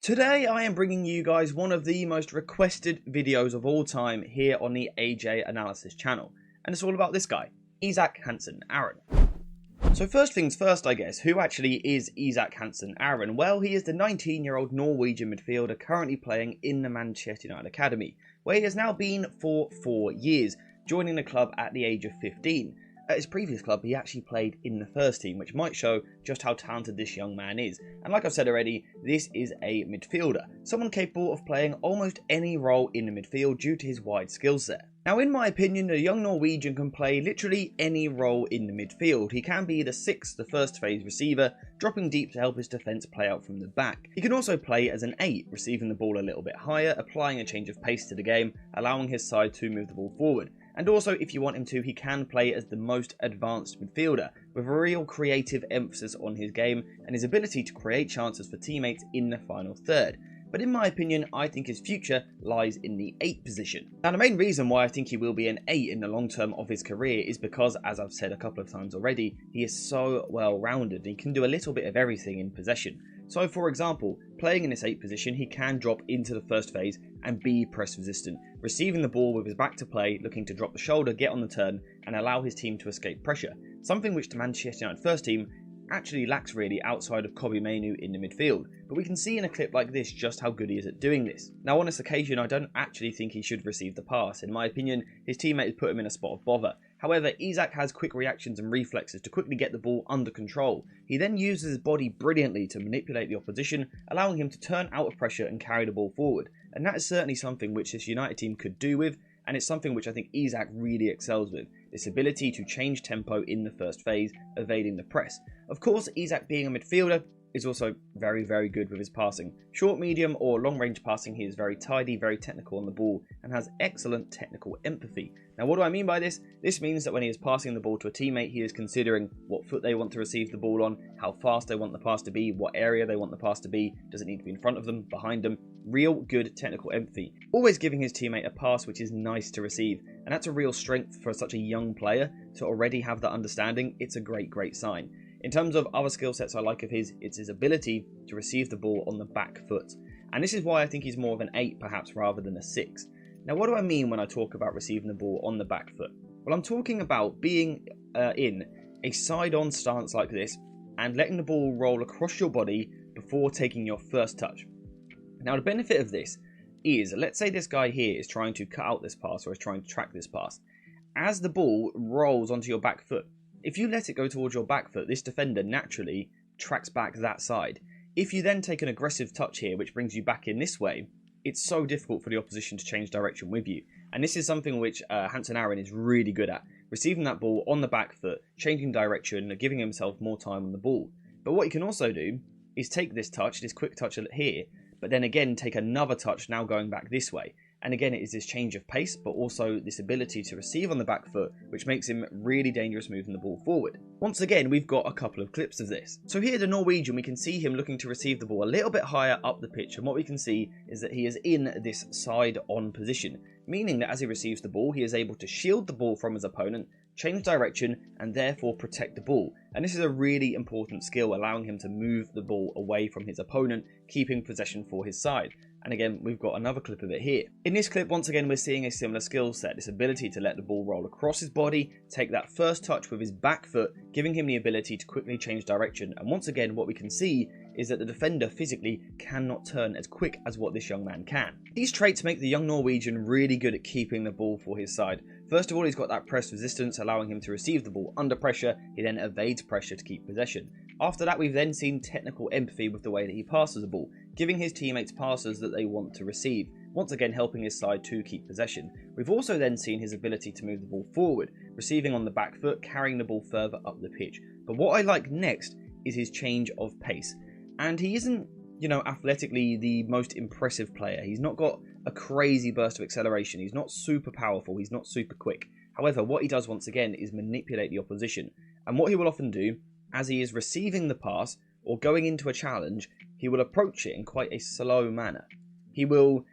Today I am bringing you guys one of the most requested videos of all time here on the AJ Analysis channel, and it's all about this guy, Isak Hansen-Aarøen. So first things first, I guess, who actually is Isak Hansen-Aarøen? Well, he is the 19-year-old Norwegian midfielder currently playing in the Manchester United Academy, where he has now been for 4 years, joining the club at the age of 15. At his previous club, he actually played in the first team, which might show just how talented this young man is. And like I've said already, this is a midfielder, someone capable of playing almost any role in the midfield due to his wide skill set. Now, in my opinion, the young Norwegian can play literally any role in the midfield. He can be the 6th, the first phase receiver, dropping deep to help his defence play out from the back. He can also play as an 8, receiving the ball a little bit higher, applying a change of pace to the game, allowing his side to move the ball forward. And also, if you want him to, he can play as the most advanced midfielder, with a real creative emphasis on his game and his ability to create chances for teammates in the final third. But in my opinion, I think his future lies in the 8 position. Now, the main reason why I think he will be an 8 in the long term of his career is because, as I've said a couple of times already, he is so well rounded and he can do a little bit of everything in possession. So for example, playing in this 8 position, he can drop into the first phase and be press resistant, receiving the ball with his back to play, looking to drop the shoulder, get on the turn and allow his team to escape pressure, something which the Manchester United first team actually lacks really outside of Kobbie Mainoo in the midfield, but we can see in a clip like this just how good he is at doing this. Now on this occasion, I don't actually think he should receive the pass. In my opinion, his teammate has put him in a spot of bother. However, Isak has quick reactions and reflexes to quickly get the ball under control. He then uses his body brilliantly to manipulate the opposition, allowing him to turn out of pressure and carry the ball forward. And that is certainly something which this United team could do with, and it's something which I think Isak really excels with, this ability to change tempo in the first phase, evading the press. Of course, Isak being a midfielder is also very, very good with his passing. Short, medium or long range passing, he is very tidy, very technical on the ball and has excellent technical empathy. Now what do I mean by this? This means that when he is passing the ball to a teammate, he is considering what foot they want to receive the ball on, how fast they want the pass to be, what area they want the pass to be, does it need to be in front of them, behind them. Real good technical empathy. Always giving his teammate a pass which is nice to receive, and that's a real strength for such a young player to already have that understanding. It's a great sign. In terms of other skill sets I like of his, it's his ability to receive the ball on the back foot. And this is why I think he's more of an 8 perhaps rather than a 6. Now what do I mean when I talk about receiving the ball on the back foot? Well, I'm talking about being in a side-on stance like this and letting the ball roll across your body before taking your first touch. Now the benefit of this is, let's say this guy here is trying to cut out this pass or is trying to track this pass. As the ball rolls onto your back foot, if you let it go towards your back foot, this defender naturally tracks back that side. If you then take an aggressive touch here, which brings you back in this way, it's so difficult for the opposition to change direction with you. And this is something which Hansen-Aarøen is really good at. Receiving that ball on the back foot, changing direction, and giving himself more time on the ball. But what he can also do is take this touch, this quick touch here, but then again take another touch now going back this way. And again, it is this change of pace, but also this ability to receive on the back foot, which makes him really dangerous moving the ball forward. Once again, we've got a couple of clips of this. So here, the Norwegian, we can see him looking to receive the ball a little bit higher up the pitch, and what we can see is that he is in this side-on position, meaning that as he receives the ball, he is able to shield the ball from his opponent, change direction, and therefore protect the ball. And this is a really important skill, allowing him to move the ball away from his opponent, keeping possession for his side. And again, we've got another clip of it here. In this clip, once again, we're seeing a similar skill set, this ability to let the ball roll across his body, take that first touch with his back foot, giving him the ability to quickly change direction. And once again, what we can see is that the defender physically cannot turn as quick as what this young man can. These traits make the young Norwegian really good at keeping the ball for his side. First of all, he's got that press resistance, allowing him to receive the ball under pressure. He then evades pressure to keep possession. After that, we've then seen technical empathy with the way that he passes the ball, giving his teammates passes that they want to receive, once again helping his side to keep possession. We've also then seen his ability to move the ball forward, receiving on the back foot, carrying the ball further up the pitch. But what I like next is his change of pace. And he isn't, athletically the most impressive player. He's not got a crazy burst of acceleration. He's not super powerful. He's not super quick. However, what he does once again is manipulate the opposition. And what he will often do, as he is receiving the pass or going into a challenge, he will approach it in quite a slow manner. He will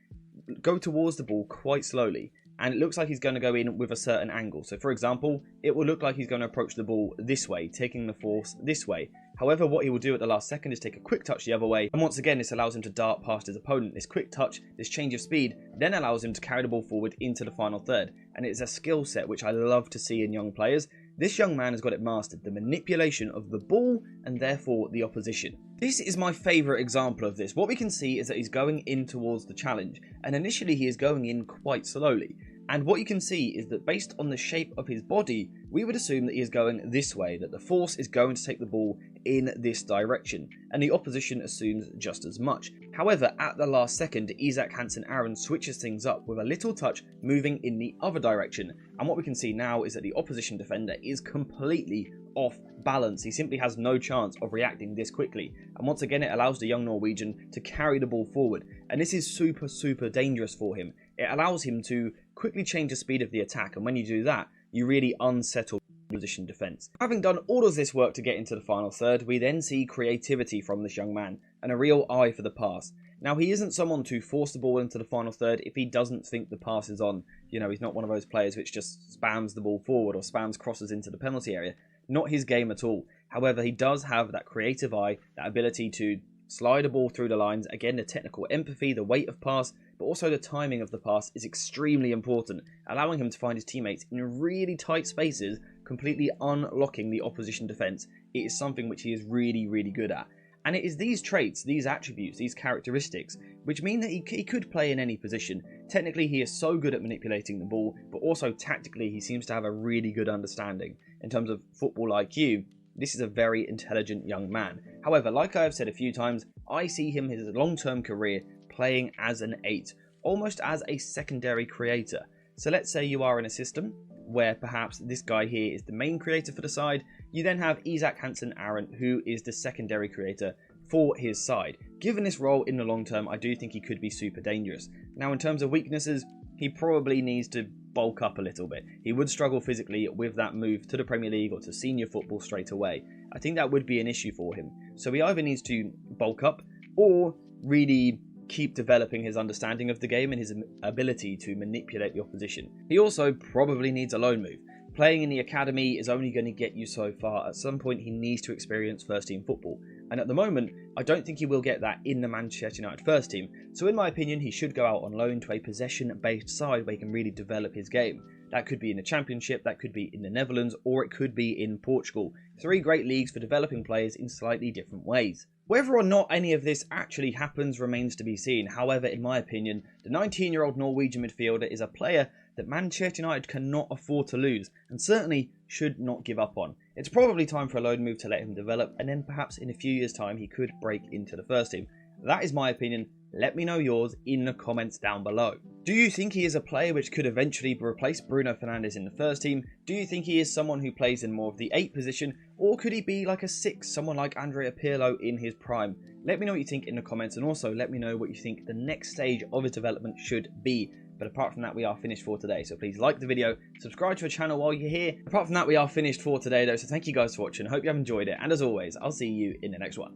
go towards the ball quite slowly, and it looks like he's going to go in with a certain angle. So for example, it will look like he's going to approach the ball this way, taking the force this way. However, what he will do at the last second is take a quick touch the other way, and once again this allows him to dart past his opponent. This quick touch, this change of speed, then allows him to carry the ball forward into the final third, and it's a skill set which I love to see in young players. This young man has got it mastered, the manipulation of the ball and therefore the opposition. This is my favourite example of this. What we can see is that he's going in towards the challenge, and initially he is going in quite slowly. And what you can see is that based on the shape of his body, we would assume that he is going this way, that the force is going to take the ball in this direction, and the opposition assumes just as much. However, at the last second, Isak Hansen-Aarøen switches things up with a little touch moving in the other direction, and what we can see now is that the opposition defender is completely off balance. He simply has no chance of reacting this quickly, and once again it allows the young Norwegian to carry the ball forward, and this is super dangerous for him. It allows him to quickly change the speed of the attack, and when you do that, you really unsettle position defence. Having done all of this work to get into the final third, we then see creativity from this young man, and a real eye for the pass. Now, he isn't someone to force the ball into the final third if he doesn't think the pass is on. You know, he's not one of those players which just spams the ball forward or spams crosses into the penalty area. Not his game at all. However, he does have that creative eye, that ability to slide a ball through the lines. Again, the technical empathy, the weight of pass, but also the timing of the pass is extremely important, allowing him to find his teammates in really tight spaces, completely unlocking the opposition defence. It is something which he is really good at. And it is these traits, these attributes, these characteristics, which mean that he could play in any position. Technically, he is so good at manipulating the ball, but also tactically, he seems to have a really good understanding. In terms of football IQ, this is a very intelligent young man. However, like I have said a few times, I see him his long-term career playing as an 8, almost as a secondary creator. So let's say you are in a system where perhaps this guy here is the main creator for the side. You then have Isak Hansen-Aarøen, who is the secondary creator for his side. Given this role in the long term, I do think he could be super dangerous. Now, in terms of weaknesses, he probably needs to bulk up a little bit. He would struggle physically with that move to the Premier League or to senior football straight away. I think that would be an issue for him. So he either needs to bulk up or really keep developing his understanding of the game and his ability to manipulate the opposition. He also probably needs a loan move. Playing in the academy is only going to get you so far. At some point, he needs to experience first-team football. And at the moment, I don't think he will get that in the Manchester United first team. So in my opinion, he should go out on loan to a possession-based side where he can really develop his game. That could be in the Championship, that could be in the Netherlands, or it could be in Portugal. 3 great leagues for developing players in slightly different ways. Whether or not any of this actually happens remains to be seen. However, in my opinion, the 19-year-old Norwegian midfielder is a player that Manchester United cannot afford to lose, and certainly should not give up on. It's probably time for a loan move to let him develop, and then perhaps in a few years' time he could break into the first team. That is my opinion. Let me know yours in the comments down below. Do you think he is a player which could eventually replace Bruno Fernandes in the first team? Do you think he is someone who plays in more of the 8 position? Or could he be like a 6, someone like Andrea Pirlo in his prime? Let me know what you think in the comments, and also let me know what you think the next stage of his development should be. But apart from that, we are finished for today. So please like the video, subscribe to the channel while you're here. Apart from that, we are finished for today though. So thank you guys for watching. I hope you have enjoyed it. And as always, I'll see you in the next one.